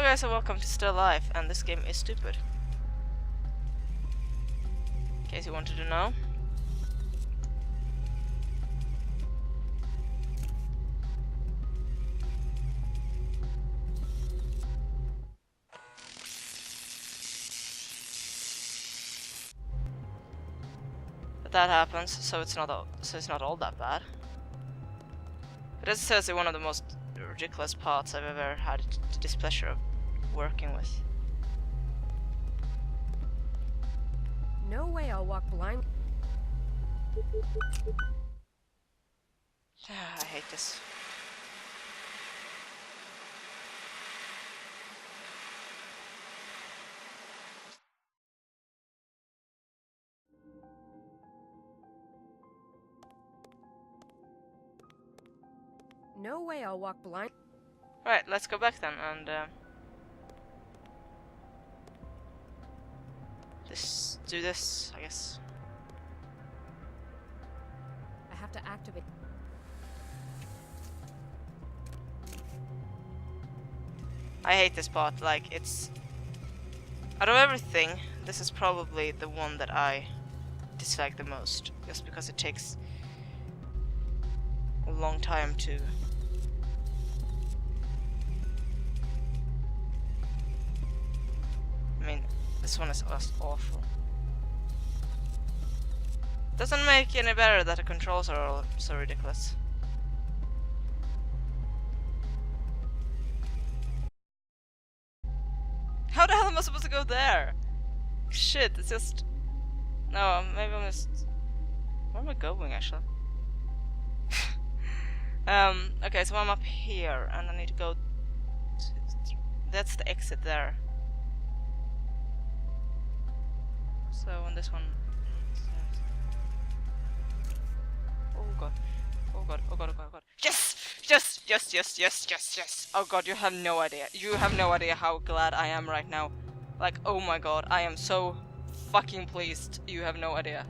guys and welcome to Still Alive, and this game is stupid. In case you wanted to know. But that happens, so it's not all that bad. But as it says, it's one of the most ridiculous parts I've ever had the displeasure of working with. No way I'll walk blind. I hate this. No way I'll walk blind. Right, let's go back then and just do this, I guess. I have to activate. I hate this part, like, it's... Out of everything, this is probably the one that I dislike the most, just because it takes a long time to... I mean, this one is just awful. Doesn't make any better that the controls are all so ridiculous. How the hell am I supposed to go there? Shit, it's just... No, maybe I'm just... Where am I going, actually? Okay, so I'm up here, and I need to go... That's the exit there. So, on this one... Oh god. Oh god, oh god, oh god, oh god. Yes! Yes! Yes, yes, yes, yes, yes! Oh god, you have no idea. You have no idea how glad I am right now. Like, oh my god, I am so fucking pleased. You have no idea.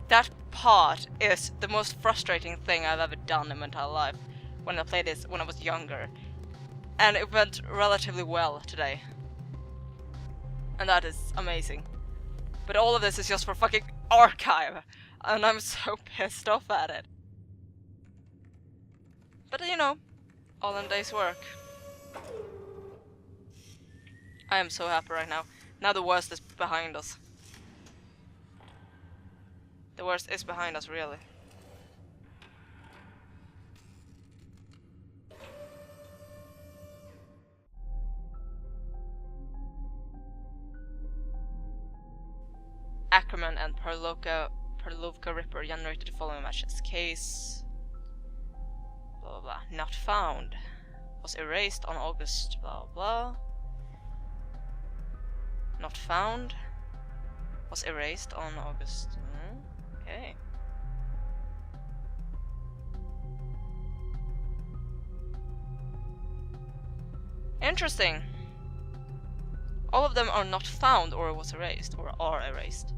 That part is the most frustrating thing I've ever done in my entire life. When I played this when I was younger. And it went relatively well today. And that is amazing. But all of this is just for fucking archive. And I'm so pissed off at it. But you know, all in a day's work. I am so happy right now. Now the worst is behind us. The worst is behind us, really. Ackerman and Perlovka Ripper generated the following matches. Case... blah blah blah. Not found. Was erased on August... blah blah. Not found. Was erased on August... okay. Interesting. All of them are not found or was erased or are erased.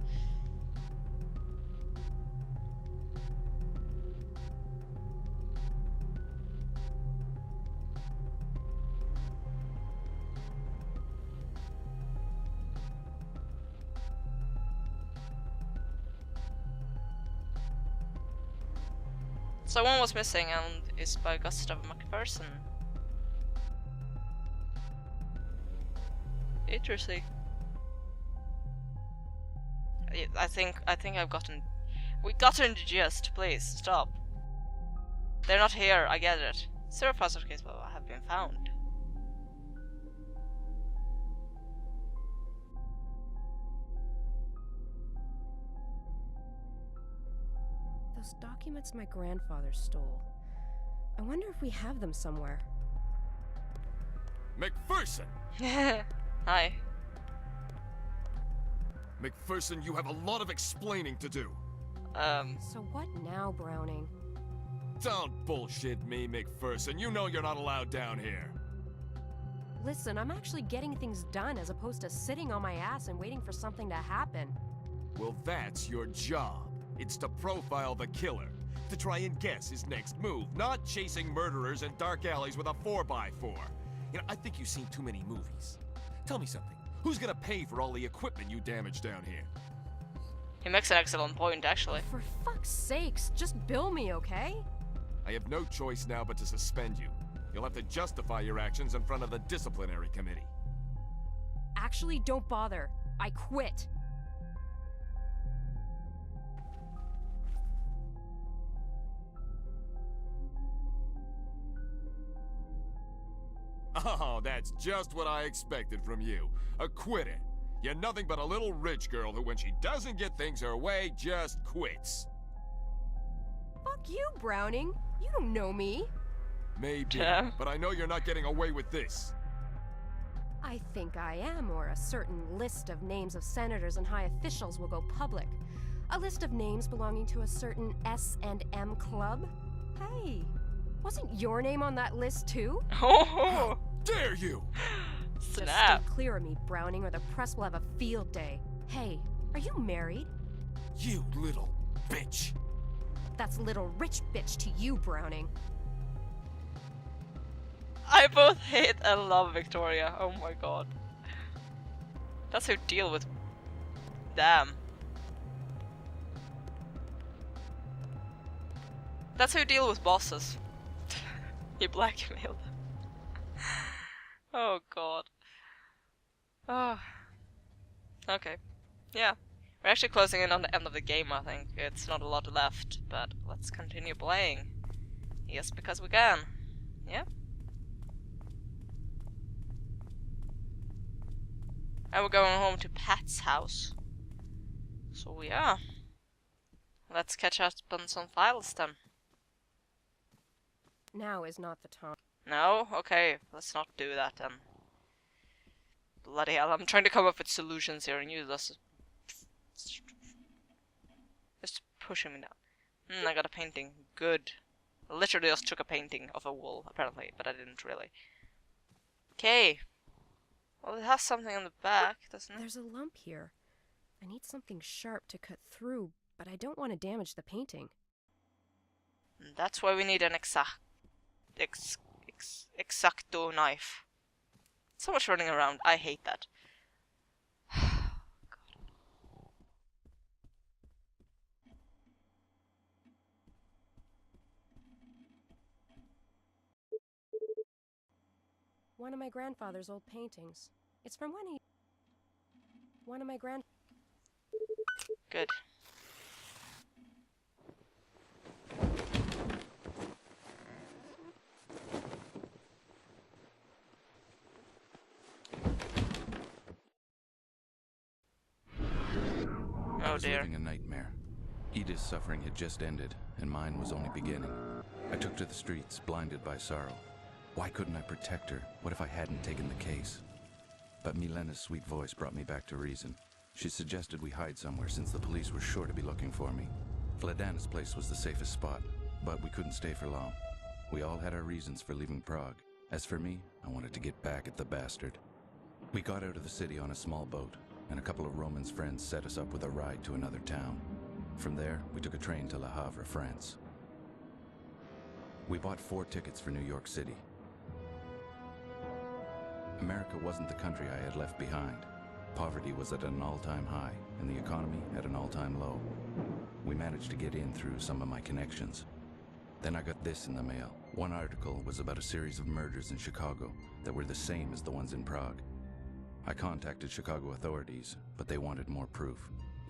So one was missing and is by Gustav McPherson. Interesting. I think I've gotten... We gotten the gist, please, stop. They're not here, I get it. 0 puzzle case have been found. Those documents my grandfather stole. I wonder if we have them somewhere. McPherson! Hi. McPherson, you have a lot of explaining to do. So what now, Browning? Don't bullshit me, McPherson. You know you're not allowed down here. Listen, I'm actually getting things done as opposed to sitting on my ass and waiting for something to happen. Well, that's your job. It's to profile the killer, to try and guess his next move, not chasing murderers in dark alleys with a 4x4. You know, I think you've seen too many movies. Tell me something. Who's gonna pay for all the equipment you damaged down here? He makes an excellent point, actually. For fuck's sakes, just bill me, okay? I have no choice now but to suspend you. You'll have to justify your actions in front of the disciplinary committee. Actually, don't bother. I quit. Oh, that's just what I expected from you. A quitter. You're nothing but a little rich girl who, when she doesn't get things her way, just quits. Fuck you, Browning. You don't know me. Maybe, Yeah. but I know you're not getting away with this. I think I am, or a certain list of names of senators and high officials will go public. A list of names belonging to a certain S&M club. Hey, wasn't your name on that list too? Oh, Dare you! Just stay snap. clear of me, Browning, or the press will have a field day. Hey, are you married? You little bitch! That's little rich bitch to you, Browning. I both hate and love Victoria. Oh my god. That's how you deal with. Damn. That's how you deal with bosses. You blackmail them. Oh god. Oh. Okay. Yeah. We're actually closing in on the end of the game, I think. It's not a lot left, but let's continue playing. Yes, because we can. Yeah? And we're going home to Pat's house. So yeah. Let's catch up on some files then. Now is not the time. No? Okay, let's not do that then. Bloody hell, I'm trying to come up with solutions here and you just pushing me down. I got a painting. Good. I literally just took a painting of a wall, apparently, but I didn't really. Okay. Well, it has something on the back, doesn't it? There's a lump here. I need something sharp to cut through, but I don't want to damage the painting. And that's why we need an exacto knife. So much running around. I hate that. One of my grandfather's old paintings. It's from when he... One of my grand... Good. I Oh was dear. living a nightmare. Edith's suffering had just ended, and mine was only beginning. I took to the streets, blinded by sorrow. Why couldn't I protect her? What if I hadn't taken the case? But Milena's sweet voice brought me back to reason. She suggested we hide somewhere since the police were sure to be looking for me. Vladana's place was the safest spot, but we couldn't stay for long. We all had our reasons for leaving Prague. As for me, I wanted to get back at the bastard. We got out of the city on a small boat, and a couple of Roman's friends set us up with a ride to another town. From there, we took a train to Le Havre, France. We bought 4 tickets for New York City. America wasn't the country I had left behind. Poverty was at an all-time high, and the economy at an all-time low. We managed to get in through some of my connections. Then I got this in the mail. One article was about a series of murders in Chicago that were the same as the ones in Prague. I contacted Chicago authorities, but they wanted more proof.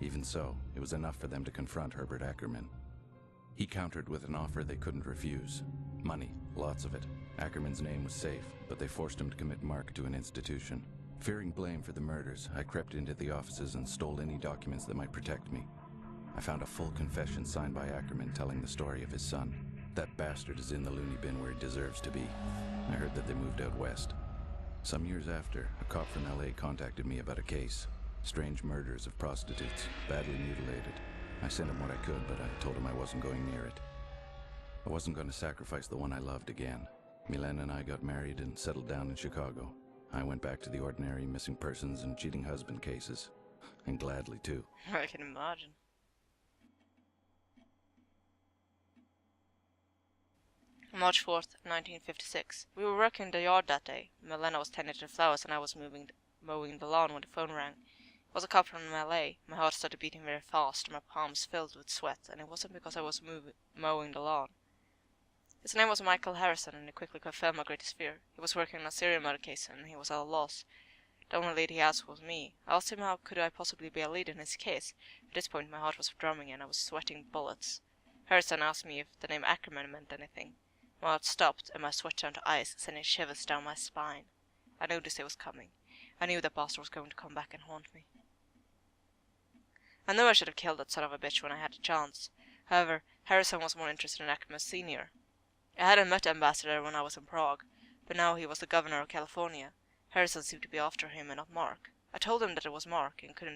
Even so, it was enough for them to confront Herbert Ackerman. He countered with an offer they couldn't refuse. Money, lots of it. Ackerman's name was safe, but they forced him to commit Mark to an institution. Fearing blame for the murders, I crept into the offices and stole any documents that might protect me. I found a full confession signed by Ackerman telling the story of his son. That bastard is in the loony bin where he deserves to be. I heard that they moved out west. Some years after, a cop from LA contacted me about a case. Strange murders of prostitutes, badly mutilated. I sent him what I could, but I told him I wasn't going near it. I wasn't going to sacrifice the one I loved again. Milena and I got married and settled down in Chicago. I went back to the ordinary missing persons and cheating husband cases. And gladly, too. I can imagine. March 4th, 1956. We were working in the yard that day. Milena was tending to the flowers and I was mowing the lawn when the phone rang. It was a call from LA. My heart started beating very fast, my palms filled with sweat, and it wasn't because I was mowing the lawn. His name was Michael Harrison, and he quickly confirmed my greatest fear. He was working on a serial murder case, and he was at a loss. The only lead he asked was me. I asked him how could I possibly be a lead in his case. At this point my heart was drumming and I was sweating bullets. Harrison asked me if the name Ackerman meant anything. My heart stopped and my sweat turned to ice, sending shivers down my spine. I knew this day was coming. I knew that bastard was going to come back and haunt me. I knew I should have killed that son of a bitch when I had the chance. However, Harrison was more interested in Ackerman Sr. I hadn't met the ambassador when I was in Prague, but now he was the governor of California. Harrison seemed to be after him and not Mark. I told him that it was Mark and could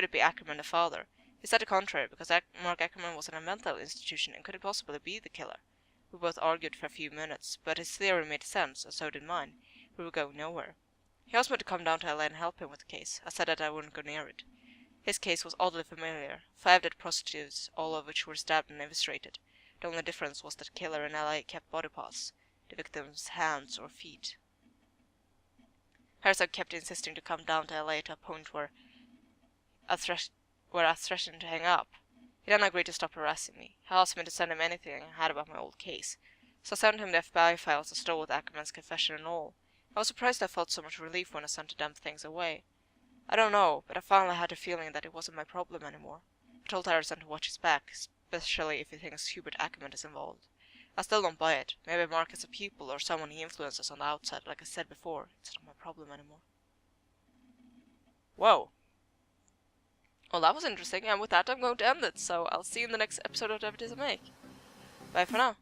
it be Ackerman the father? He said the contrary, because Mark Ackerman was in a mental institution and couldn't possibly be the killer. We both argued for a few minutes, but his theory made sense, and so did mine. We were going nowhere. He asked me to come down to LA and help him with the case. I said that I wouldn't go near it. His case was oddly familiar. 5 dead prostitutes, all of which were stabbed and eviscerated. The only difference was that the killer in LA kept body parts, the victim's hands or feet. Harrison kept insisting to come down to LA to a point where I threatened to hang up. He then agreed to stop harassing me. He asked me to send him anything I had about my old case. So I sent him the FBI files I stole with Ackerman's confession and all. I was surprised I felt so much relief when I sent the damn things away. I don't know, but I finally had the feeling that it wasn't my problem anymore. I told Harrison to watch his back, especially if he thinks Hubert Ackerman is involved. I still don't buy it. Maybe Mark is a pupil or someone he influences on the outside, like I said before. It's not my problem anymore. Whoa. Well, that was interesting, and with that I'm going to end it, so I'll see you in the next episode of Whatever It Is I Make. Bye for now.